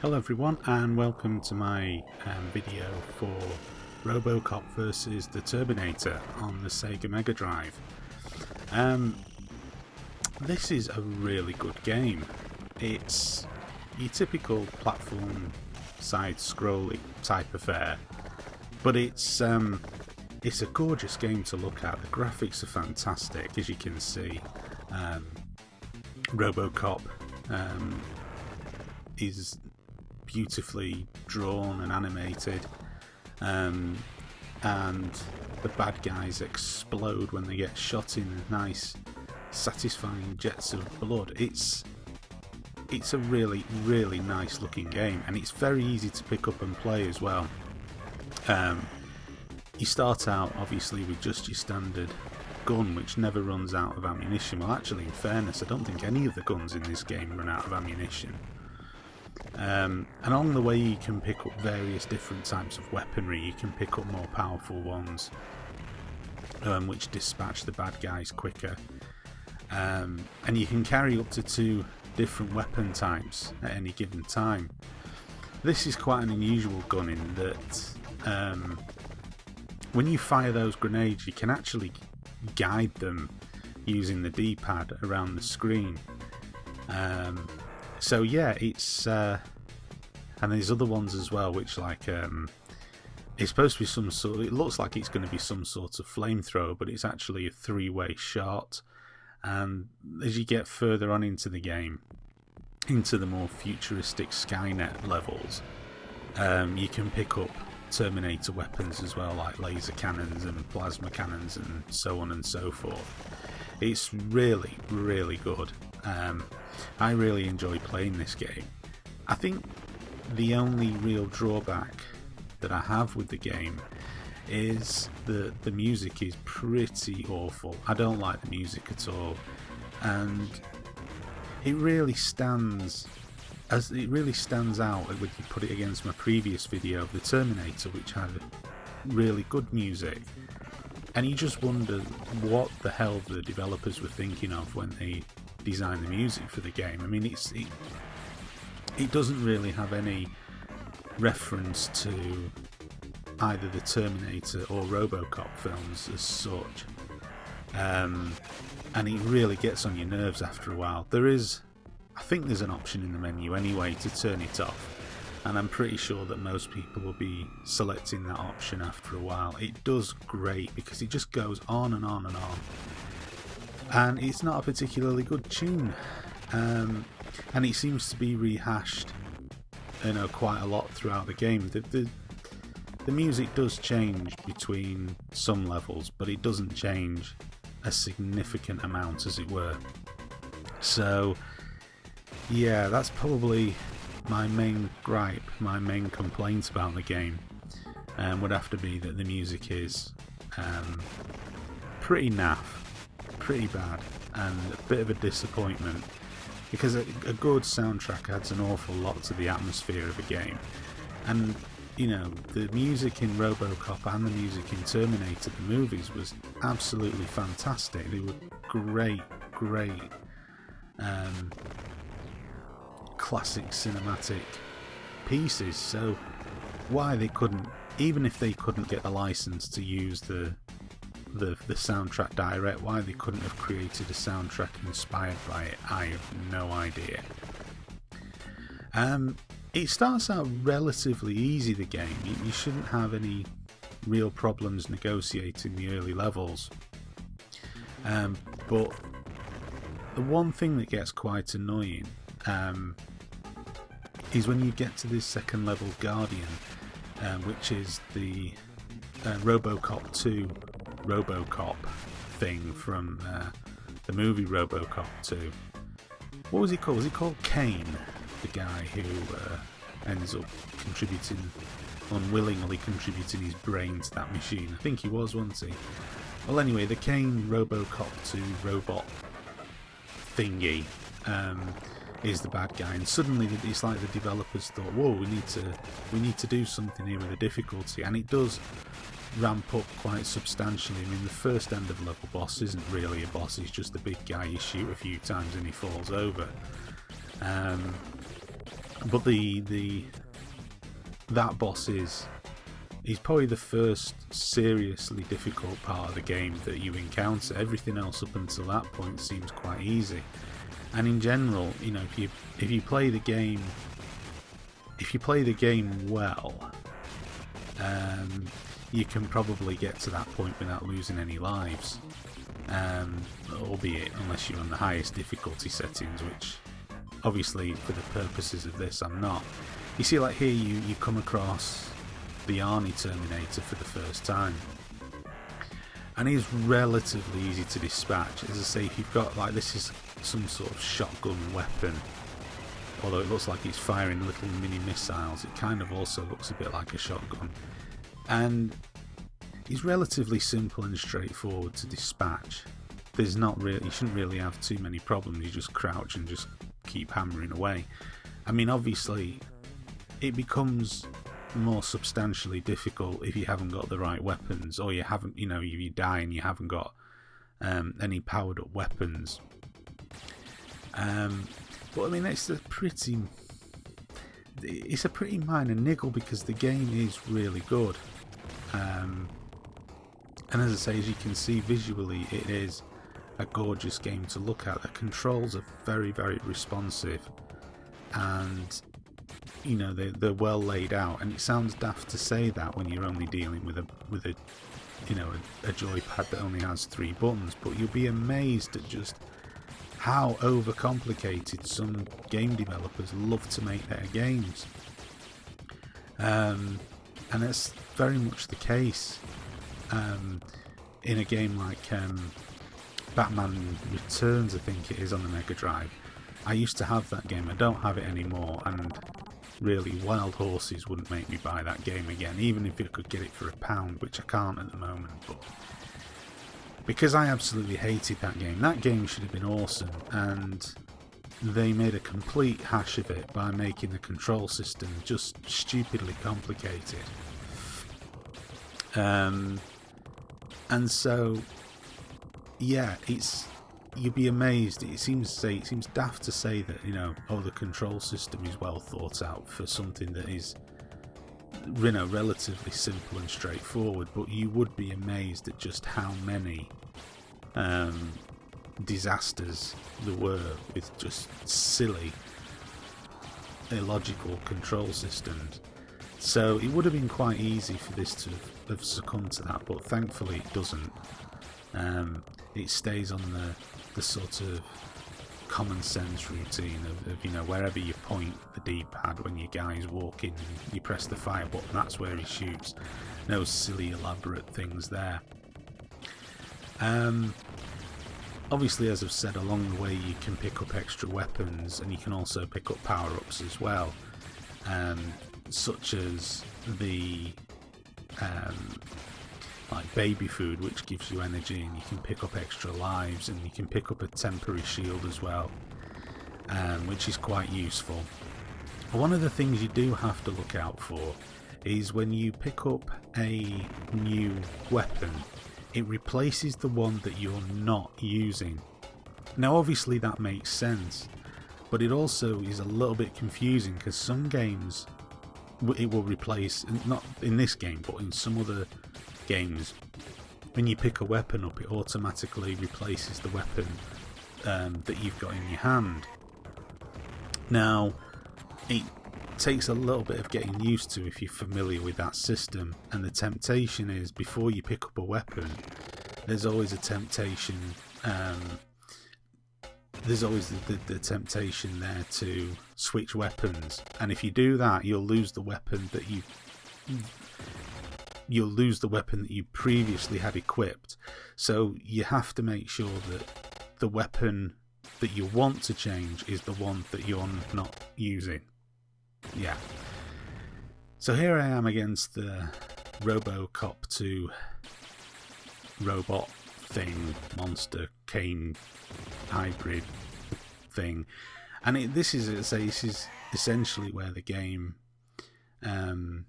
Hello everyone and welcome to my video for Robocop versus the Terminator on the Sega Mega Drive. This is a really good game. It's your typical platform side-scrolling type affair, but it's a gorgeous game to look at. The graphics are fantastic, as you can see. Robocop is beautifully drawn and animated, and the bad guys explode when they get shot in nice satisfying jets of blood. It's a really nice looking game, and it's very easy to pick up and play as well. You start out obviously with just your standard gun, which never runs out of ammunition. Well, actually, in fairness, I don't think any of the guns in this game run out of ammunition. And along the way you can pick up various different types of weaponry. You can pick up more powerful ones, which dispatch the bad guys quicker, and you can carry up to 2 different weapon types at any given time. This is quite an unusual gun in that when you fire those grenades you can actually guide them using the D-pad around the screen. So yeah, it's and there's other ones as well, which it's supposed to be some sort. It looks like it's going to be some sort of flamethrower, but it's actually a 3-way shot. And as you get further on into the game, into the more futuristic Skynet levels, you can pick up Terminator weapons as well, like laser cannons and plasma cannons and so on and so forth. It's really good. I really enjoy playing this game. I think the only real drawback that I have with the game is that the music is pretty awful. I don't like the music at all, and it really stands out when you put it against my previous video of the Terminator, which had really good music. And you just wonder what the hell the developers were thinking of when they designed the music for the game. I mean, it doesn't really have any reference to either the Terminator or Robocop films as such, and it really gets on your nerves after a while. I think there's an option in the menu anyway to turn it off, and I'm pretty sure that most people will be selecting that option after a while. It does great because it just goes on and on and on, and it's not a particularly good tune, and it seems to be rehashed, quite a lot throughout the game. The music does change between some levels, but it doesn't change a significant amount, as it were. So yeah, that's probably my main gripe, my main complaint about the game, would have to be that the music is pretty naff, pretty bad, and a bit of a disappointment, because a good soundtrack adds an awful lot to the atmosphere of a game. And the music in Robocop and the music in Terminator, the movies, was absolutely fantastic. They were great classic cinematic pieces. So why they couldn't, even if they couldn't get the license to use the soundtrack direct, why they couldn't have created a soundtrack inspired by it, I have no idea. It starts out relatively easy, the game. You shouldn't have any real problems negotiating the early levels, but the one thing that gets quite annoying is when you get to this second level Guardian, which is the Robocop 2 Robocop thing from the movie Robocop 2. What was he called? Was he called Kane? The guy who ends up unwillingly contributing his brain to that machine. I think he was, wasn't he? Well, anyway, the Kane Robocop 2 robot thingy is the bad guy, and suddenly it's like the developers thought, whoa, we need to do something here with the difficulty, and it does ramp up quite substantially. I mean, the first end of level boss isn't really a boss, he's just a big guy you shoot a few times and he falls over. But that boss is probably the first seriously difficult part of the game that you encounter. Everything else up until that point seems quite easy. And in general, you know, if you play the game well, you can probably get to that point without losing any lives. Albeit unless you're on the highest difficulty settings, which obviously for the purposes of this I'm not. You see, like here you come across the Arnie Terminator for the first time, and he's relatively easy to dispatch. As I say, if you've got, like, this is some sort of shotgun weapon, although it looks like he's firing little mini missiles, it kind of also looks a bit like a shotgun, and he's relatively simple and straightforward to dispatch. There's not really, you shouldn't really have too many problems. You just crouch and just keep hammering away. I mean, obviously it becomes more substantially difficult if you haven't got the right weapons, or you haven't, you know, you die and you haven't got any powered up weapons. But I mean, it's a pretty minor niggle because the game is really good. And as I say, as you can see visually, it is a gorgeous game to look at. The controls are very, very responsive, and you know, they're well laid out. And it sounds daft to say that when you're only dealing with a you know, a joypad that only has 3 buttons, but you'll be amazed at just how overcomplicated some game developers love to make their games. And that's very much the case in a game like Batman Returns, I think it is, on the Mega Drive. I used to have that game. I don't have it anymore, and really, wild horses wouldn't make me buy that game again, even if I could get it for £1, which I can't at the moment. But because I absolutely hated that game. That game should have been awesome, and they made a complete hash of it by making the control system just stupidly complicated. And so, yeah, you'd be amazed. It seems daft to say that, you know, oh, the control system is well thought out for something that is, you know, relatively simple and straightforward, but you would be amazed at just how many disasters there were with just silly, illogical control systems. So it would have been quite easy for this to have succumbed to that, but thankfully it doesn't. It stays on the sort of common sense routine of, you know, wherever you point the D-pad when your guy's walking, you press the fire button, that's where he shoots. No silly elaborate things there. Obviously, as I've said, along the way you can pick up extra weapons, and you can also pick up power-ups as well, such as the like baby food, which gives you energy, and you can pick up extra lives, and you can pick up a temporary shield as well, which is quite useful. One of the things you do have to look out for is when you pick up a new weapon, it replaces the one that you're not using. Now obviously that makes sense, but it also is a little bit confusing because some games it will replace, not in this game but in some other games, when you pick a weapon up it automatically replaces the weapon that you've got in your hand. Now it takes a little bit of getting used to if you're familiar with that system, and the temptation is, before you pick up a weapon, there's always a temptation the temptation there to switch weapons, and if you do that you'll lose the weapon that you previously had equipped. So you have to make sure that the weapon that you want to change is the one that you're not using. Yeah. So here I am against the Robocop 2 robot thing, monster cane hybrid thing, and this is essentially where the game, the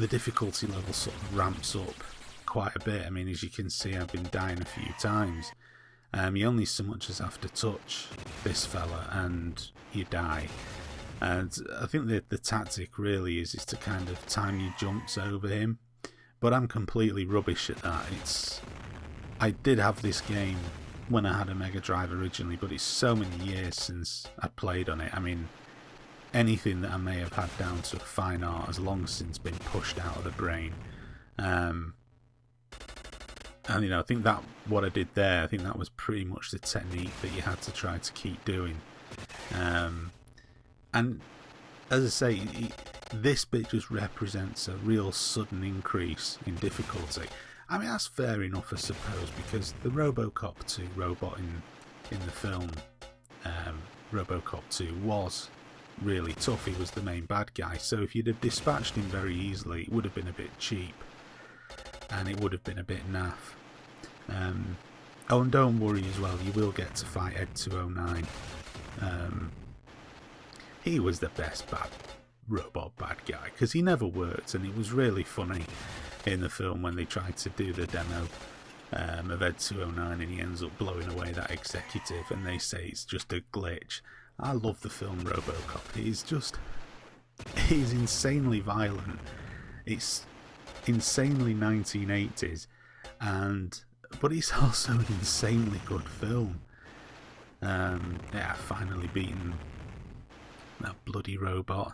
difficulty level sort of ramps up quite a bit. I mean, as you can see, I've been dying a few times. You only so much as have to touch this fella and you die. And I think the tactic really is to kind of time your jumps over him, but I'm completely rubbish at that. I did have this game when I had a Mega Drive originally, but it's so many years since I played on it. I mean, anything that I may have had down to fine art has long since been pushed out of the brain. And I think that what I did there, I think that was pretty much the technique that you had to try to keep doing. And as I say, this bit just represents a real sudden increase in difficulty. I mean, that's fair enough, I suppose, because the Robocop 2 robot in the film, Robocop 2, was really tough. He was the main bad guy, so if you'd have dispatched him very easily, it would have been a bit cheap, and it would have been a bit naff. Oh, and don't worry as well, you will get to fight Ed 209. He was the best robot bad guy, because he never worked, and it was really funny in the film when they tried to do the demo of Ed 209 and he ends up blowing away that executive and they say it's just a glitch. I love the film Robocop. He's insanely violent. It's insanely 1980s, but it's also an insanely good film. Finally beaten that bloody robot.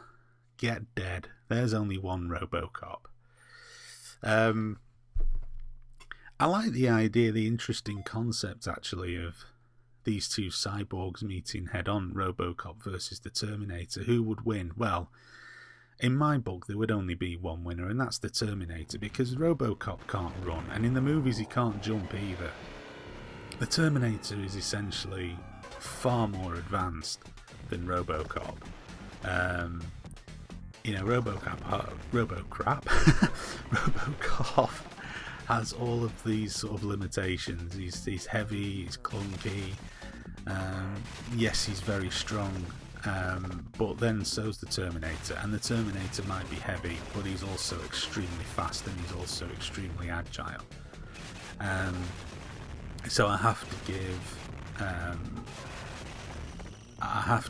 Get dead. There's only one Robocop. I like the idea, the interesting concept actually of these two cyborgs meeting head on, Robocop versus the Terminator. Who would win? Well, in my book there would only be one winner, and that's the Terminator, because Robocop can't run, and in the movies he can't jump either. The Terminator is essentially far more advanced than Robocop. Robocop has all of these sort of limitations. He's heavy, he's clunky. Yes, he's very strong, but then so's the Terminator. And the Terminator might be heavy, but he's also extremely fast and he's also extremely agile. So I have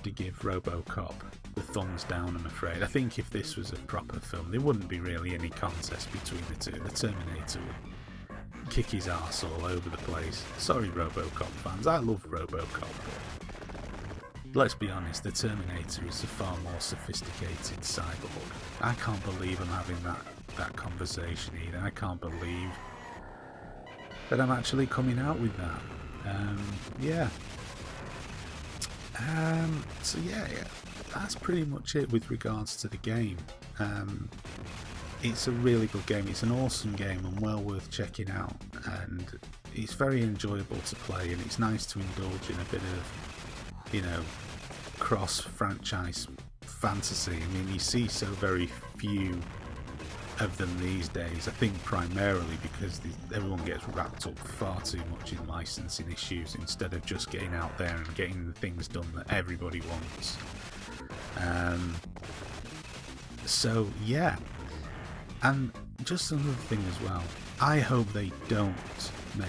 to give Robocop the thumbs down, I'm afraid. I think if this was a proper film, there wouldn't be really any contest between the two. The Terminator would kick his arse all over the place. Sorry, Robocop fans, I love Robocop, but let's be honest, the Terminator is a far more sophisticated cyborg. I can't believe I'm having that conversation either. I can't believe that I'm actually coming out with that. So that's pretty much it with regards to the game. It's a really good game. It's an awesome game and well worth checking out, and it's very enjoyable to play, and it's nice to indulge in a bit of, cross-franchise fantasy. I mean, you see so very few of them these days, I think primarily because everyone gets wrapped up far too much in licensing issues instead of just getting out there and getting the things done that everybody wants. And just another thing as well, I hope they don't make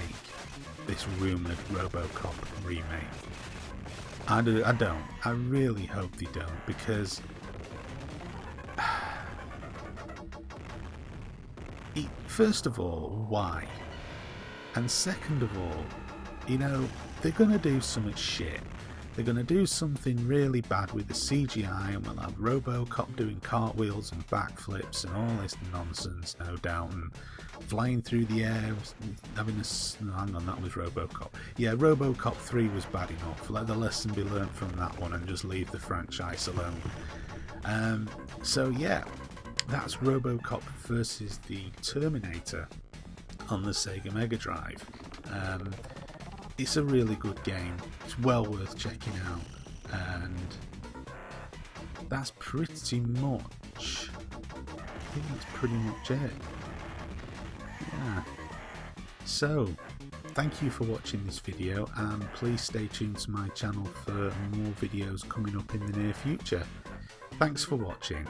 this rumoured Robocop remake. I don't. I really hope they don't, because first of all, why? And second of all, they're going to do something shit. They're going to do something really bad with the CGI, and we'll have Robocop doing cartwheels and backflips and all this nonsense, no doubt, and flying through the air, having hang on, that was Robocop. Yeah, Robocop 3 was bad enough. Let the lesson be learnt from that one and just leave the franchise alone. That's Robocop versus the Terminator on the Sega Mega Drive. It's a really good game. It's well worth checking out, and that's pretty much. I think that's pretty much it. Yeah. So, thank you for watching this video, and please stay tuned to my channel for more videos coming up in the near future. Thanks for watching.